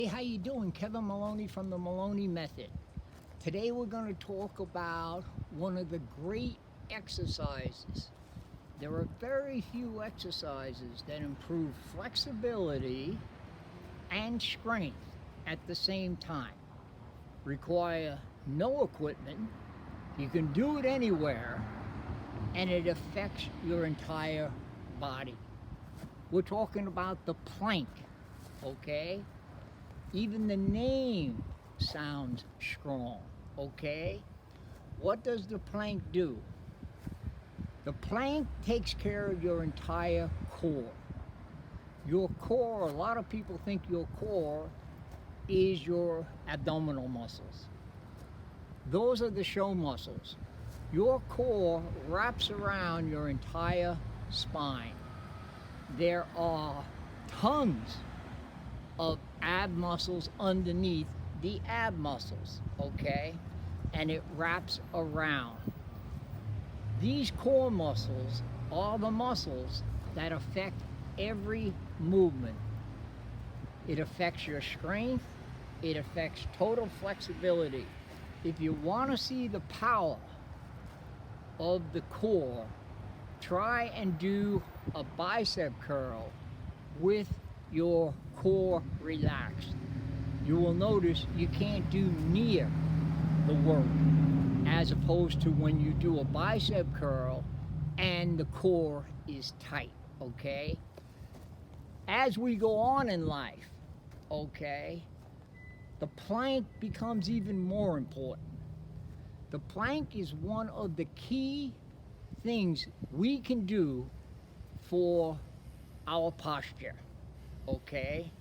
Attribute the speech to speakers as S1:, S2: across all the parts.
S1: Hey, how you doing? Kevin Moloney from the Moloney Method. Today we're going to talk about one of the great exercises. There are very few exercises that improve flexibility and strength at the same time. Require no equipment. You can do it anywhere, and it affects your entire body. We're talking about the plank, okay? Even the name sounds strong, okay? What does the plank do? The plank takes care of your entire core. Your core, a lot of people think your core is your abdominal muscles. Those are the show muscles. Your core wraps around your entire spine. There are tons of ab muscles underneath the ab muscles, okay? And it wraps around. These core muscles are the muscles that affect every movement. It affects your strength, it affects total flexibility. If you want to see the power of the core, try and do a bicep curl with your core relaxed. You will notice you can't do near the work as opposed to when you do a bicep curl and the core is tight, okay? As we go on in life, okay, the plank becomes even more important. The plank is one of the key things we can do for our posture, okay?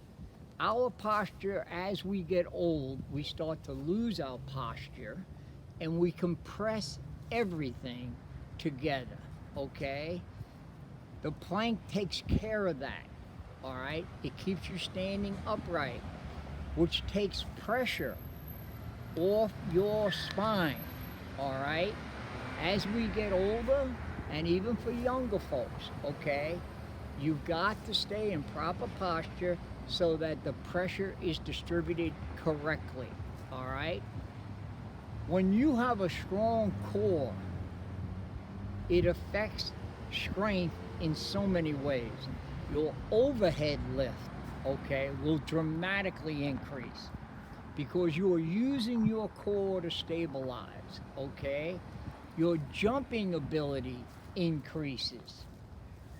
S1: Our posture, as we get old, we start to lose our posture and we compress everything together, okay? The plank takes care of that, all right? It keeps you standing upright, which takes pressure off your spine, all right? As we get older, and even for younger folks, okay, you've got to stay in proper posture so that the pressure is distributed correctly, all right? When you have a strong core, it affects strength in so many ways. Your overhead lift, okay, will dramatically increase because you are using your core to stabilize, okay? Your jumping ability increases.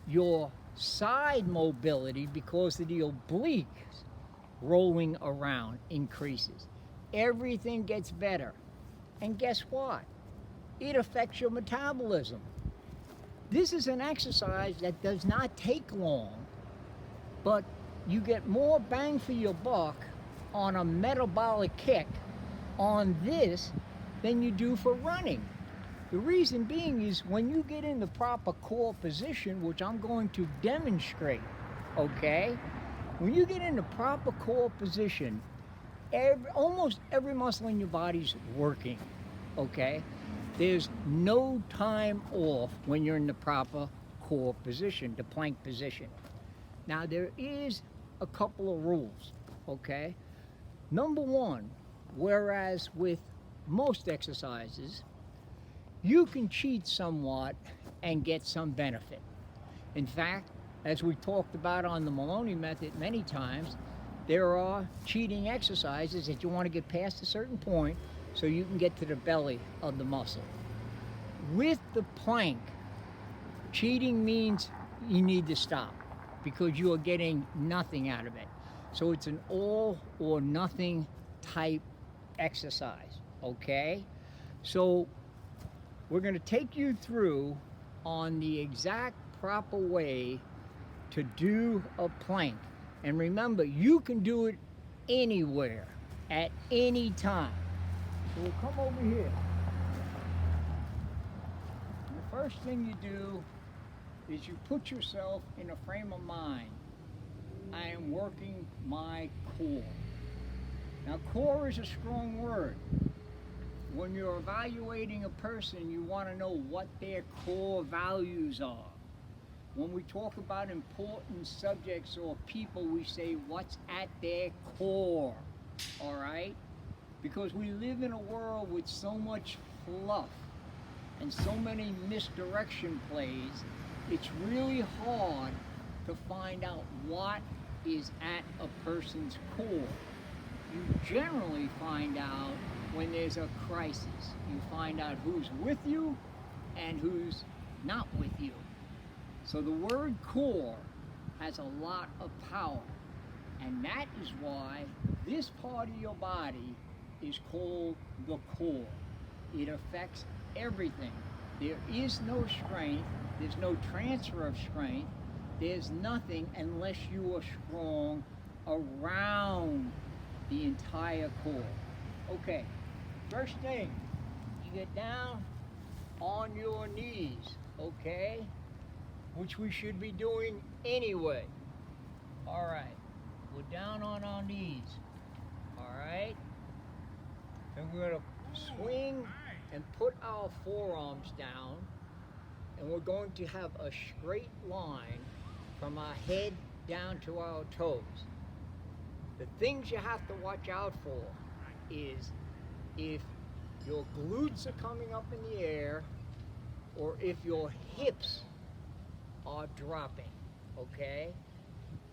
S1: Your side mobility, because of the obliques rolling around, increases. Everything gets better. And guess what? It affects your metabolism. This is an exercise that does not take long, but you get more bang for your buck on a metabolic kick on this than you do for running. The reason being is when you get in the proper core position, which I'm going to demonstrate, okay? When you get in the proper core position, almost every muscle in your body's working, okay? There's no time off when you're in the proper core position, the plank position. Now, there is a couple of rules, okay? Number one, whereas with most exercises, you can cheat somewhat and get some benefit. In fact, as we talked about on the Moloney Method many times, there are cheating exercises that you want to get past a certain point so you can get to the belly of the muscle. With the plank, cheating means you need to stop because you are getting nothing out of it. So it's an all or nothing type exercise, okay? So we're going to take you through on the exact proper way to do a plank. And remember, you can do it anywhere, at any time. So we'll come over here. The first thing you do is you put yourself in a frame of mind. I am working my core. Now, core is a strong word. When you're evaluating a person, you want to know what their core values are. When we talk about important subjects or people, we say what's at their core, all right? Because we live in a world with so much fluff and so many misdirection plays, it's really hard to find out what is at a person's core. You generally find out when there's a crisis. You find out who's with you and who's not with you. So the word core has a lot of power, and that is why this part of your body is called the core. It affects everything. There is no strength, there's no transfer of strength, there's nothing unless you are strong around the entire core. Okay, first thing, you get down on your knees, okay? Which we should be doing anyway. All right, we're down on our knees, all right? And we're gonna swing and put our forearms down, and we're going to have a straight line from our head down to our toes. The things you have to watch out for is if your glutes are coming up in the air or if your hips are dropping, okay?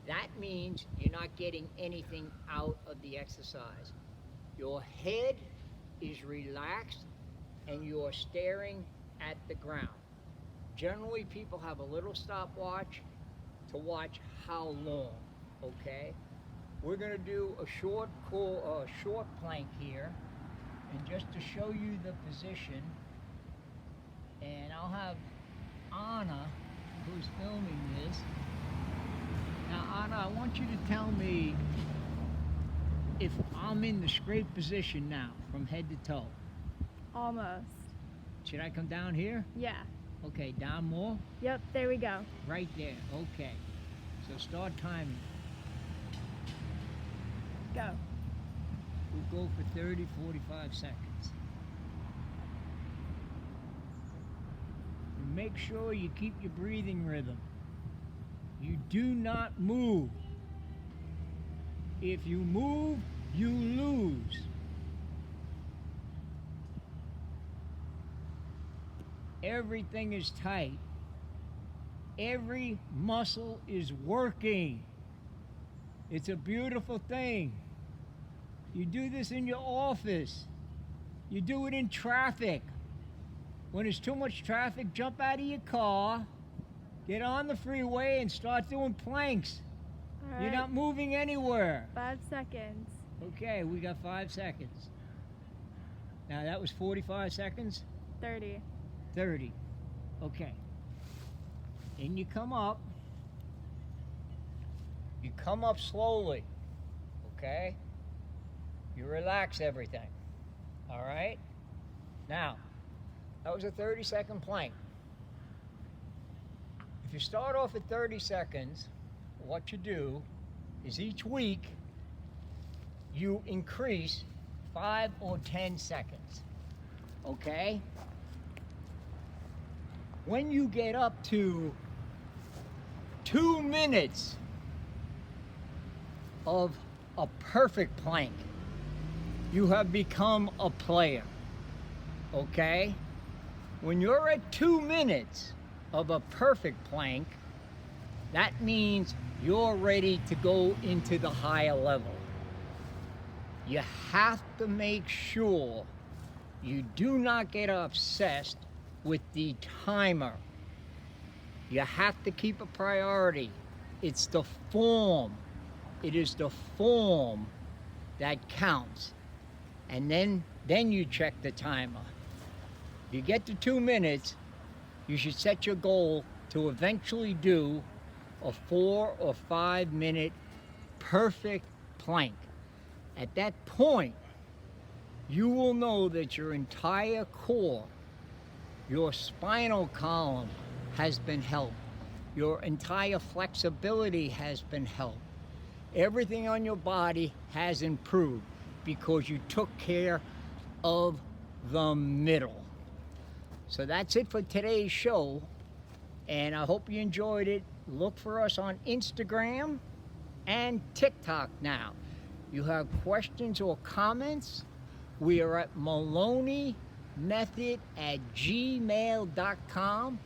S1: That means you're not getting anything out of the exercise. Your head is relaxed and you're staring at the ground. Generally, people have a little stopwatch to watch how long, okay? We're gonna do a short plank here, and just to show you the position, and I'll have Anna, who's filming this. Now, Anna, I want you to tell me if I'm in the straight position now, from head to toe.
S2: Almost.
S1: Should I come down here?
S2: Yeah.
S1: Okay, down more?
S2: Yep, there we go.
S1: Right there, okay. So start timing.
S2: Go.
S1: We'll go for 30, 45 seconds. And make sure you keep your breathing rhythm. You do not move. If you move, you lose. Everything is tight. Every muscle is working. It's a beautiful thing. You do this in your office. You do it in traffic. When there's too much traffic, jump out of your car, get on the freeway and start doing planks.
S2: All right.
S1: You're not moving anywhere.
S2: 5 seconds.
S1: Okay, we got 5 seconds. Now that was 45 seconds?
S2: 30.
S1: 30. Okay. And you come up. You come up slowly. Okay? You relax everything. All right? Now, that was a 30-second plank. If you start off at 30 seconds, what you do is each week you increase 5 or 10 seconds. Okay? When you get up to 2 minutes of a perfect plank, you have become a player, okay? When you're at 2 minutes of a perfect plank, that means you're ready to go into the higher level. You have to make sure you do not get obsessed with the timer. You have to keep a priority. It's the form. It is the form that counts. And then you check the timer. If you get to 2 minutes, you should set your goal to eventually do a 4 or 5 minute perfect plank. At that point, you will know that your entire core, your spinal column has been helped. Your entire flexibility has been helped. Everything on your body has improved because you took care of the middle. So that's it for today's show. And I hope you enjoyed it. Look for us on Instagram and TikTok now. You have questions or comments? We are at MoloneyMethod@gmail.com.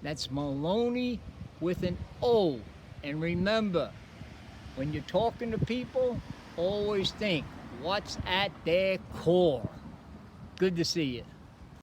S1: That's Moloney with an O. And remember, when you're talking to people, always think what's at their core. Good to see you.